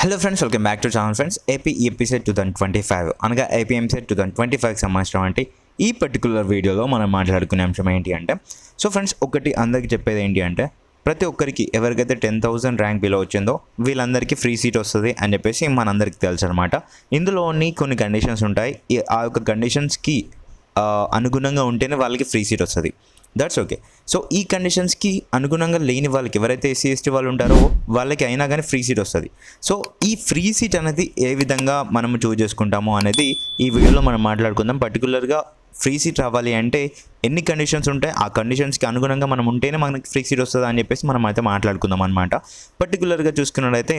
Hello friends, welcome back to channel friends. AP episode 2025 అనగా AP EAMCET 2025కి సంబంధించిన అంటే ఈ పర్టికులర్ వీడియోలో మనం మాట్లాడుకునే అంశం ఏంటి అంటే, సో ఫ్రెండ్స్ ఒకటి అందరికీ చెప్పేది ఏంటి అంటే, ప్రతి ఒక్కరికి ఎవరికైతే 10,000 ర్యాంక్ బిలో వచ్చిందో వీళ్ళందరికీ ఫ్రీ సీట్ వస్తుంది అని చెప్పేసి మనందరికీ తెలుసు అనమాట. ఇందులోని కొన్ని కండిషన్స్ ఉంటాయి. ఆ యొక్క కండిషన్స్కి అనుగుణంగా ఉంటేనే వాళ్ళకి ఫ్రీ సీట్ వస్తుంది. That's okay. సో ఈ కండిషన్స్కి అనుగుణంగా లేని వాళ్ళకి, ఎవరైతే ఎస్సీ ఎస్టీ వాళ్ళు ఉంటారో వాళ్ళకి అయినా కానీ ఫ్రీ సీట్ వస్తుంది. సో ఈ ఫ్రీ సీట్ అనేది ఏ విధంగా మనము చూజ్ చేసుకుంటామో అనేది ఈ వీడియోలో మనం మాట్లాడుకుందాం. పర్టికులర్గా ఫ్రీ సీట్ రావాలి అంటే ఎన్ని కండిషన్స్ ఉంటాయి, ఆ కండిషన్స్కి అనుగుణంగా మనం ఉంటేనే మనకి ఫ్రీ సీట్ వస్తుంది అని చెప్పేసి మనం అయితే మాట్లాడుకుందాం అనమాట. పర్టికులర్గా చూసుకున్నట్టయితే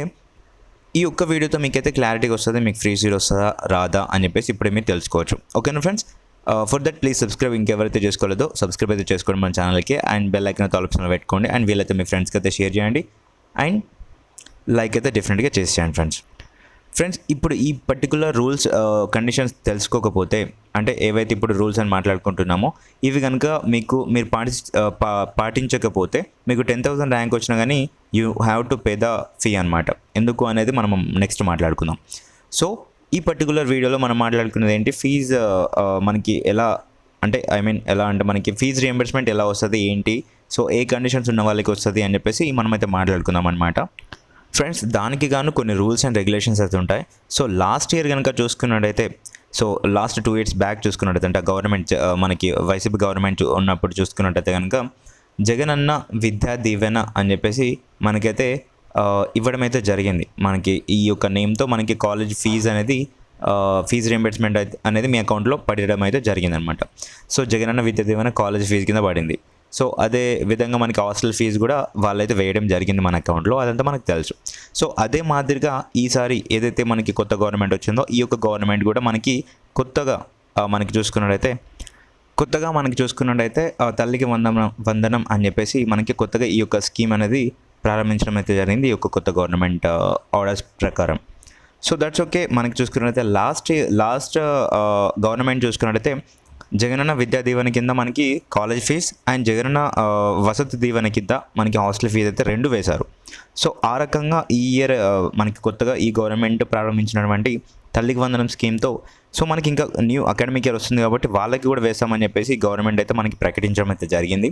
ఈ ఒక్క వీడియోతో మీకైతే క్లారిటీగా వస్తుంది, మీకు ఫ్రీ సీట్ వస్తుందా రాదా అని చెప్పేసి ఇప్పుడే మీరు తెలుసుకోవచ్చు. ఓకేనా friends? For that please subscribe. ఇంకెవరైతే చేసుకోలేదో సబ్స్క్రైబ్ అయితే చేసుకోండి మన ఛానల్కి, అండ్ బెల్ ఐకాన్ ఆప్షన్లో పెట్టుకోండి, అండ్ వీళ్ళైతే మీ ఫ్రెండ్స్కి అయితే షేర్ చేయండి, అండ్ లైక్ అయితే డెఫినెట్గా చేసేయండి ఫ్రెండ్స్. ఇప్పుడు ఈ పర్టికులర్ రూల్స్ కండిషన్స్ తెలుసుకోకపోతే, అంటే ఏవైతే ఇప్పుడు రూల్స్ అని మాట్లాడుకుంటున్నామో ఇవి కనుక మీరు పాటించకపోతే మీకు 10,000 ర్యాంక్ వచ్చినా కానీ you have to pay the fee అనమాట. ఎందుకు అనేది మనం నెక్స్ట్ మాట్లాడుకుందాం. సో ఈ పర్టికులర్ వీడియోలో మనం మాట్లాడుకునేది ఏంటి, ఫీజు మనకి ఎలా అంటే ఎలా అంటే మనకి ఫీజు రియంబర్స్మెంట్ ఎలా వస్తుంది ఏంటి, సో ఏ కండిషన్స్ ఉన్న వాళ్ళకి వస్తుంది అని చెప్పేసి మనమైతే మాట్లాడుకుందాం అనమాట. ఫ్రెండ్స్ దానికి గాను కొన్ని రూల్స్ అండ్ రెగ్యులేషన్స్ అయితే ఉంటాయి. సో లాస్ట్ ఇయర్ కనుక చూసుకున్నట్టయితే, సో లాస్ట్ 2 years బ్యాక్ చూసుకున్నట్టయితే, అంటే గవర్నమెంట్ మనకి వైసీపీ గవర్నమెంట్ ఉన్నప్పుడు చూసుకున్నట్టయితే కనుక జగనన్న విద్యా దీవెన అని చెప్పేసి మనకైతే ఇవ్వడం అయితే జరిగింది. మనకి ఈ యొక్క నేమ్తో మనకి కాలేజ్ ఫీజు అనేది ఫీజు రియంబర్స్మెంట్ అనేది మీ అకౌంట్లో పడడం అయితే జరిగిందనమాట. So Jagananna Vidya Deevena college fee కింద పడింది. సో అదే విధంగా మనకి హాస్టల్ ఫీజు కూడా వాళ్ళైతే వేయడం జరిగింది మన అకౌంట్లో, అదంతా మనకు తెలుసు. సో అదే మాదిరిగా ఈసారి ఏదైతే మనకి కొత్త గవర్నమెంట్ వచ్చిందో ఈ యొక్క గవర్నమెంట్ కూడా మనకి కొత్తగా మనకి చూసుకున్నట్టయితే తల్లికి వందనం అని చెప్పేసి మనకి కొత్తగా ఈ యొక్క స్కీమ్ అనేది ప్రారంభించడం అయితే జరిగింది ఈ యొక్క కొత్త గవర్నమెంట్ ఆర్డర్స్ ప్రకారం. So that's okay. మనకి చూసుకున్నట్టయితే లాస్ట్ గవర్నమెంట్ చూసుకున్నట్టయితే జగనన్న విద్యా దీవెన కింద మనకి college fees and Jagananna Vasathi Deevena కింద మనకి హాస్టల్ ఫీజు అయితే 2 వేశారు. సో ఆ రకంగా ఈ ఇయర్ మనకి కొత్తగా ఈ గవర్నమెంట్ ప్రారంభించినటువంటి తల్లికి వందనం స్కీమ్తో సో మనకి ఇంకా న్యూ అకాడమిక్ ఇయర్ వస్తుంది కాబట్టి వాళ్ళకి కూడా వేస్తామని చెప్పేసి గవర్నమెంట్ అయితే మనకి ప్రకటించడం అయితే జరిగింది.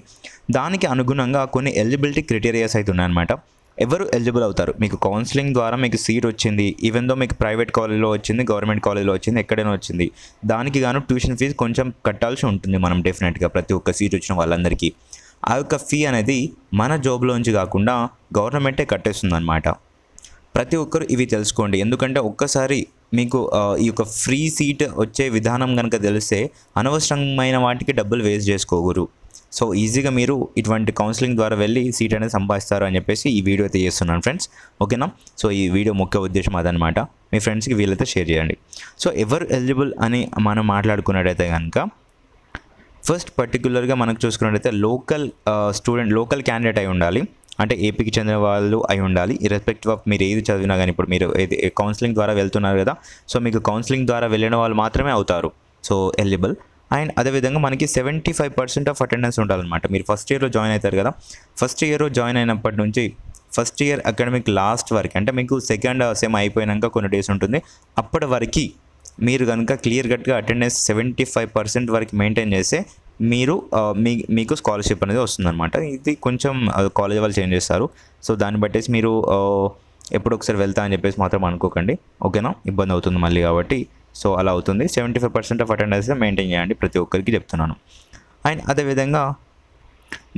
దానికి అనుగుణంగా కొన్ని ఎలిజిబిలిటీ క్రైటీరియాస్ అయితే ఉన్నాయన్నమాట. ఎవరు ఎలిజిబుల్ అవుతారు, మీకు కౌన్సిలింగ్ ద్వారా మీకు సీట్ వచ్చింది, ఈవెన్ దో మీకు ప్రైవేట్ కాలేజ్లో వచ్చింది, గవర్నమెంట్ కాలేజ్లో వచ్చింది, ఎక్కడైనా వచ్చింది, దానికి గాను ట్యూషన్ ఫీజు కొంచెం కట్టాల్సి ఉంటుంది మనం డెఫినెట్గా ప్రతి ఒక్క సీట్ వచ్చిన వాళ్ళందరికీ. ఆ యొక్క ఫీ అనేది మన జాబ్లోంచి కాకుండా గవర్నమెంటే కట్టేస్తుంది అనమాట. ప్రతి ఒక్కరు ఇవి తెలుసుకోండి, ఎందుకంటే ఒక్కసారి మీకు ఈ యొక్క ఫ్రీ సీట్ వచ్చే విధానం కనుక తెలిస్తే అనవసరమైన వాటికి డబ్బులు వేస్ట్ చేసుకోకూడదు. సో ఈజీగా మీరు ఇటువంటి కౌన్సిలింగ్ ద్వారా వెళ్ళి సీట్ అనేది సంపాదిస్తారు అని చెప్పేసి ఈ వీడియో అయితే చేస్తున్నాను ఫ్రెండ్స్. ఓకేనా? సో ఈ వీడియో ముఖ్య ఉద్దేశం అదనమాట. మీ ఫ్రెండ్స్కి వీళ్ళైతే షేర్ చేయండి. సో ఎవరు ఎలిజిబుల్ అని మనం మాట్లాడుకున్నట్టయితే కనుక ఫస్ట్ పర్టికులర్గా మనకు చూసుకున్నట్టయితే లోకల్ క్యాండిడేట్ అయి ఉండాలి, అంటే ఏపీకి చెందిన వాళ్ళు అయి ఉండాలి. ఇర్రెస్పెక్టివ్ ఆఫ్ మీరు ఏది చదివినా కానీ, ఇప్పుడు మీరు ఏది కౌన్సిలింగ్ ద్వారా వెళ్తున్నారు కదా, సో మీకు కౌన్సిలింగ్ ద్వారా వెళ్ళిన వాళ్ళు మాత్రమే అవుతారు సో ఎలిజిబుల్. అండ్ అదేవిధంగా మనకి 75% ఆఫ్ అటెండెన్స్ ఉండాలన్నమాట. మీరు ఫస్ట్ ఇయర్లో జాయిన్ అవుతారు కదా, ఫస్ట్ ఇయర్లో జాయిన్ అయినప్పటి నుంచి ఫస్ట్ ఇయర్ అకాడమిక్ లాస్ట్ వరకు, అంటే మీకు సెకండ్ సెమ్ అయిపోయినాక కొన్ని డేస్ ఉంటుంది, అప్పటి వరకు మీరు కనుక క్లియర్ కట్గా అటెండెన్స్ 75% వరకు మెయింటైన్ చేస్తే మీకు స్కాలర్షిప్ అనేది వస్తుందన్నమాట. ఇది కొంచెం కాలేజ్ వాళ్ళు చేంజ్ చేస్తారు. సో దాన్ని బట్టేసి మీరు ఎప్పుడు ఒకసారి వెళ్తా అని చెప్పేసి మాత్రం అనుకోకండి, ఓకేనా? ఇబ్బంది అవుతుంది మళ్ళీ కాబట్టి. సో అలా అవుతుంది. 75% ఆఫ్ అటెండెన్స్ మెయింటైన్ చేయండి, ప్రతి ఒక్కరికి చెప్తున్నాను. అండ్ అదేవిధంగా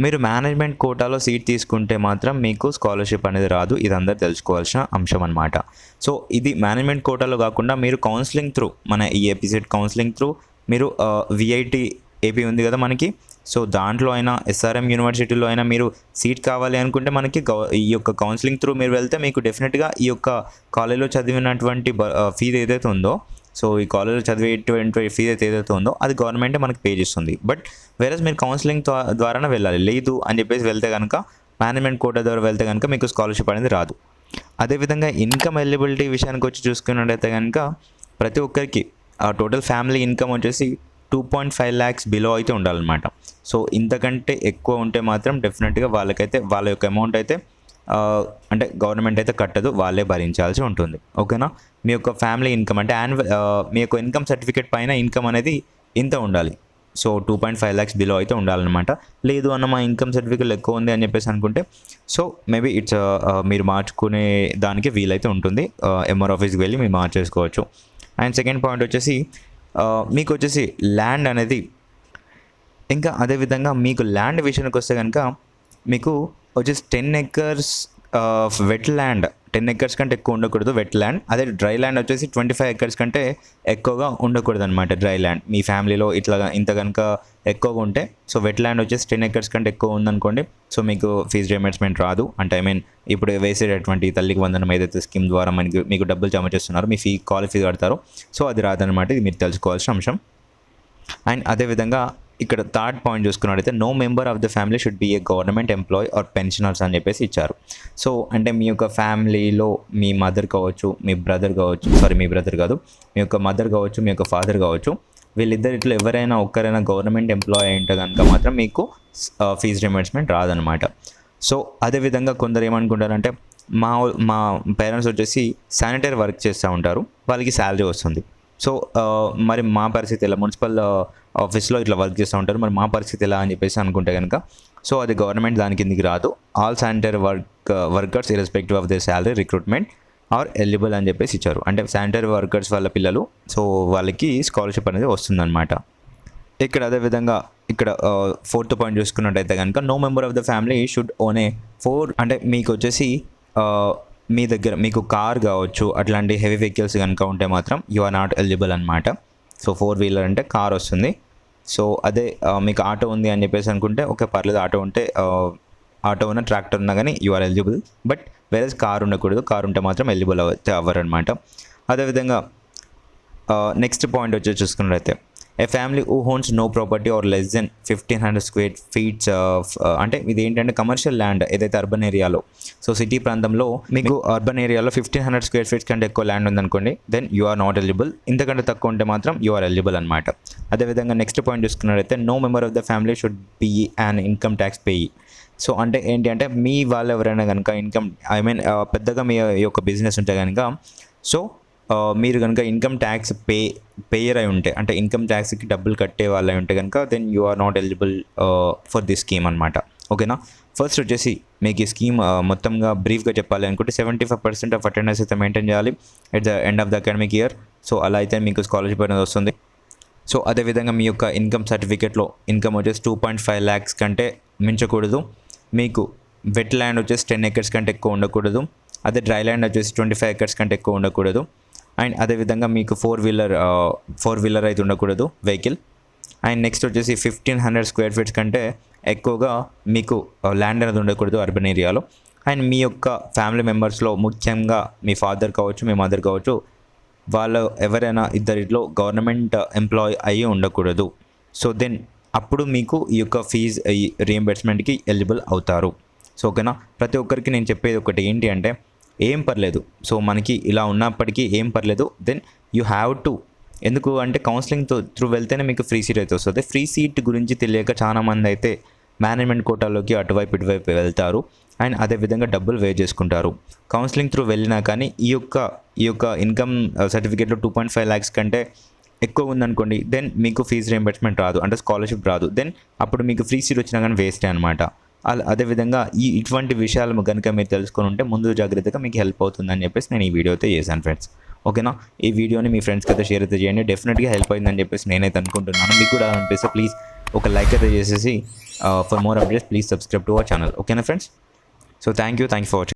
మీరు మేనేజ్మెంట్ కోటాలో సీట్ తీసుకుంటే మాత్రం మీకు స్కాలర్షిప్ అనేది రాదు. ఇది అందరూ తెలుసుకోవాల్సిన అంశం అనమాట. సో ఇది మేనేజ్మెంట్ కోటాలో కాకుండా మీరు కౌన్సిలింగ్ త్రూ, మన ఈ ఎపిసోడ్ కౌన్సిలింగ్ త్రూ మీరు విఐటి ఏపీ ఉంది కదా మనకి, సో దాంట్లో అయినా ఎస్ఆర్ఎం యూనివర్సిటీలో అయినా మీరు సీట్ కావాలి అనుకుంటే మనకి ఈ యొక్క కౌన్సిలింగ్ త్రూ మీరు వెళ్తే మీకు డెఫినెట్గా ఈ యొక్క కాలేజ్లో చదివినటువంటి ఫీజు ఏదైతే ఉందో, సో ఈ కాలేజ్లో చదివేటువంటి ఫీజు ఏదైతే ఉందో అది గవర్నమెంటే మనకి పే చేస్తుంది. బట్ వేరేస్ మీరు కౌన్సిలింగ్ ద్వారానే వెళ్ళాలి. లేదు అని చెప్పేసి వెళ్తే కనుక, మేనేజ్మెంట్ కోటా ద్వారా వెళ్తే కనుక మీకు స్కాలర్షిప్ అనేది రాదు. అదేవిధంగా ఇన్కమ్ ఎలిజిబిలిటీ విషయానికి వచ్చి చూసుకున్నట్టయితే కనుక ప్రతి ఒక్కరికి టోటల్ ఫ్యామిలీ ఇన్కమ్ వచ్చేసి 2.5 lakhs బిలో అయితే ఉండాలన్నమాట. సో ఇంతకంటే ఎక్కువ ఉంటే మాత్రం డెఫినెట్గా వాళ్ళ యొక్క అమౌంట్ అయితే అంటే గవర్నమెంట్ అయితే కట్టదు, వాళ్ళే భరించాల్సి ఉంటుంది. ఓకేనా. మీ యొక్క ఫ్యామిలీ ఇన్కమ్ అంటే మీ యొక్క ఇన్కమ్ సర్టిఫికేట్ పైన ఇన్కమ్ అనేది ఇంత ఉండాలి. సో 2.5 lakhs బిలో అయితే ఉండాలన్నమాట. లేదు అన్న మా ఇన్కమ్ సర్టిఫికేట్ ఎక్కువ ఉంది అని చెప్పేసి అనుకుంటే సో మేబీ ఇట్స్ మీరు మార్చుకునే దానికి వీలైతే ఉంటుంది. ఎంఆర్ ఆఫీస్కి వెళ్ళి మీరు మార్చేసుకోవచ్చు. అండ్ సెకండ్ పాయింట్ వచ్చేసి మీకు వచ్చేసి ల్యాండ్ అనేది, ఇంకా అదేవిధంగా మీకు ల్యాండ్ విషయానికి వస్తే కనుక మీకు వచ్చేసి 10 acres వెట్ ల్యాండ్, 10 acres కంటే ఎక్కువ ఉండకూడదు వెట్ ల్యాండ్. అదే డ్రై ల్యాండ్ వచ్చేసి 25 acres కంటే ఎక్కువగా ఉండకూడదు అనమాట. డ్రై ల్యాండ్ మీ ఫ్యామిలీలో ఇంత కనుక ఎక్కువగా ఉంటే, సో వెట్ ల్యాండ్ వచ్చేసి 10 acres కంటే ఎక్కువ ఉందనుకోండి, సో మీకు ఫీజు రియంబర్స్మెంట్ రాదు. అంటే ఇప్పుడు వేసేటటువంటి తల్లికి వందనం ఏదైతే స్కీమ్ ద్వారా మీకు డబ్బులు జమ చేస్తున్నారో, మీ కాలేజ్ ఫీజు కడతారో, సో అది రాదనమాట. ఇది మీరు తెలుసుకోవాల్సిన అంశం. అండ్ అదేవిధంగా ఇక్కడ థర్డ్ పాయింట్ చూసుకున్నట్టయితే no member of the family should be a government employee or pensioners అని చెప్పేసి ఇచ్చారు. సో అంటే మీ యొక్క ఫ్యామిలీలో మీ మదర్ కావచ్చు, మీ బ్రదర్ కాదు, మీ యొక్క మదర్ కావచ్చు, మీ యొక్క ఫాదర్ కావచ్చు, వీళ్ళిద్దరిలో ఎవరైనా ఒక్కరైనా గవర్నమెంట్ ఎంప్లాయీ అయితే కనుక మాత్రం మీకు ఫీజు రియంబర్స్మెంట్ రాదనమాట. సో అదేవిధంగా కొందరు ఏమనుకుంటారంటే మా పేరెంట్స్ వచ్చేసి శానిటరీ వర్క్ చేస్తూ ఉంటారు, వాళ్ళకి శాలరీ వస్తుంది. సో మరి మా పరిస్థితి ఎలా, మున్సిపల్ ఆఫీస్లో ఇట్లా వర్క్ చేస్తూ ఉంటారు, మరి మా పరిస్థితి ఎలా అని చెప్పేసి అనుకుంటే కనుక సో అది గవర్నమెంట్ దాని కిందికి రాదు. All sanitary workers irrespective of the salary recruitment are eligible అని చెప్పేసి ఇచ్చారు. అంటే శానిటరీ వర్కర్స్ వాళ్ళ పిల్లలు, సో వాళ్ళకి స్కాలర్షిప్ అనేది వస్తుందన్నమాట. ఇక్కడ అదేవిధంగా ఇక్కడ ఫోర్త్ పాయింట్ చూసుకున్నట్టయితే కనుక no member of the family should own a 4, అంటే మీకు వచ్చేసి మీ దగ్గర మీకు కార్ కావచ్చు అట్లాంటి హెవీ వెహికల్స్ కనుక ఉంటే మాత్రం యు ఆర్ నాట్ ఎలిజిబుల్ అనమాట. సో 4-wheeler అంటే కార్ వస్తుంది. సో అదే మీకు ఆటో ఉంది అని చెప్పేసి అనుకుంటే ఓకే పర్లేదు, ఆటో ఉన్న ట్రాక్టర్ ఉన్నా కానీ యు ఆర్ ఎలిజిబుల్. బట్ వేరే కార్ ఉండకూడదు, కార్ ఉంటే మాత్రం ఎలిజిబుల్ అవ్వరు అనమాట. అదేవిధంగా నెక్స్ట్ పాయింట్ వచ్చి చూసుకున్నట్లయితే a family who owns no property or less than 1500 square feet అంటే ఇది ఏంటంటే కమర్షియల్ ల్యాండ్ ఏదైతే అర్బన్ ఏరియాలో, సో సిటీ ప్రాంతంలో మీకు అర్బన్ ఏరియాలో 1500 square feet కంటే ఎక్కువ ల్యాండ్ ఉందనుకోండి, then you are not eligible. ఇంతకంటే తక్కువ ఉంటే మాత్రం యు ఆర్ ఎలిజిబుల్ అనమాట. అదేవిధంగా నెక్స్ట్ పాయింట్ చూసుకున్నట్లయితే no member of the family should be an income tax payee. So అంటే ఏంటి అంటే మీ వాళ్ళు ఎవరైనా కనుక ఇన్కమ్ పెద్దగా మీ యొక్క బిజినెస్ ఉంటే కనుక సో మీరు కనుక ఇన్కమ్ ట్యాక్స్ పేయర్ అయి ఉంటే, అంటే ఇన్కమ్ ట్యాక్స్కి డబ్బులు కట్టే వాళ్ళు అయి ఉంటే కనుక then you are not eligible for this scheme అనమాట. ఓకేనా. ఫస్ట్ వచ్చేసి మీకు ఈ స్కీమ్ మొత్తంగా బ్రీఫ్గా చెప్పాలి అనుకుంటే 75% ఆఫ్ అటెండెన్స్ అయితే మెయింటైన్ చేయాలి at the end of the academic year. So అలా అయితే మీకు స్కాలర్షిప్ అనేది వస్తుంది. సో అదేవిధంగా మీ యొక్క ఇన్కమ్ సర్టిఫికేట్లో ఇన్కమ్ వచ్చేసి 2.5 lakhs కంటే మించకూడదు. మీకు వెట్ ల్యాండ్ వచ్చేసి 10 acres కంటే ఎక్కువ ఉండకూడదు. అదే డ్రై ల్యాండ్ వచ్చేసి 25 acres కంటే ఎక్కువ ఉండకూడదు. అండ్ అదేవిధంగా మీకు 4-wheeler అయితే ఉండకూడదు వెహికల్. అండ్ నెక్స్ట్ వచ్చేసి 1500 square feet కంటే ఎక్కువగా మీకు ల్యాండ్ అనేది ఉండకూడదు అర్బన్ ఏరియాలో. అండ్ మీ యొక్క ఫ్యామిలీ మెంబర్స్లో ముఖ్యంగా మీ ఫాదర్ కావచ్చు, మీ మదర్ కావచ్చు, వాళ్ళు ఎవరైనా ఇద్దరిలో గవర్నమెంట్ ఎంప్లాయీ అయ్యి ఉండకూడదు. సో దెన్ అప్పుడు మీకు ఈ యొక్క ఫీజు రియంబర్స్మెంట్కి ఎలిజిబుల్ అవుతారు. సో ఓకేనా. ప్రతి ఒక్కరికి నేను చెప్పేది ఒకటి ఏంటి అంటే ఏం పర్లేదు, సో మనకి ఇలా ఉన్నప్పటికీ ఏం పర్లేదు, దెన్ యూ హ్యావ్ టు, ఎందుకు అంటే కౌన్సిలింగ్ త్రూ వెళ్తేనే మీకు ఫ్రీ సీట్ అయితే వస్తుంది. ఫ్రీ సీట్ గురించి తెలియక చాలామంది అయితే మేనేజ్మెంట్ కోటాలోకి అటువైపు ఇటువైపు వెళ్తారు అండ్ అదేవిధంగా డబ్బులు వే చేసుకుంటారు. కౌన్సిలింగ్ త్రూ వెళ్ళినా కానీ ఈ యొక్క ఇన్కమ్ సర్టిఫికేట్లో 2.5 lakhs కంటే ఎక్కువ ఉందనుకోండి, దెన్ మీకు ఫీజు రియంబర్స్మెంట్ రాదు, అంటే స్కాలర్షిప్ రాదు. దెన్ అప్పుడు మీకు ఫ్రీ సీట్ వచ్చినా కానీ వేస్టే అనమాట. అదేవిధంగా ఇటువంటి విషయాలు కనుక మీరు తెలుసుకొని ఉంటే ముందు జాగ్రత్తగా మీకు హెల్ప్ అవుతుందని చెప్పేసి నేను ఈ వీడియో అయితే చేశాను ఫ్రెండ్స్. ఓకేనా. ఈ వీడియోని మీ ఫ్రెండ్స్కి అయితే షేర్ అయితే చేయండి, డెఫినెట్గా హెల్ప్ అయిందని చెప్పేసి నేనైతే అనుకుంటున్నాను. మీకు కూడా అనిపిస్తే ప్లీజ్ ఒక లైక్ అయితే చేసేసి for more updates please subscribe to our channel. ఓకేనా friends. So thank you for watching.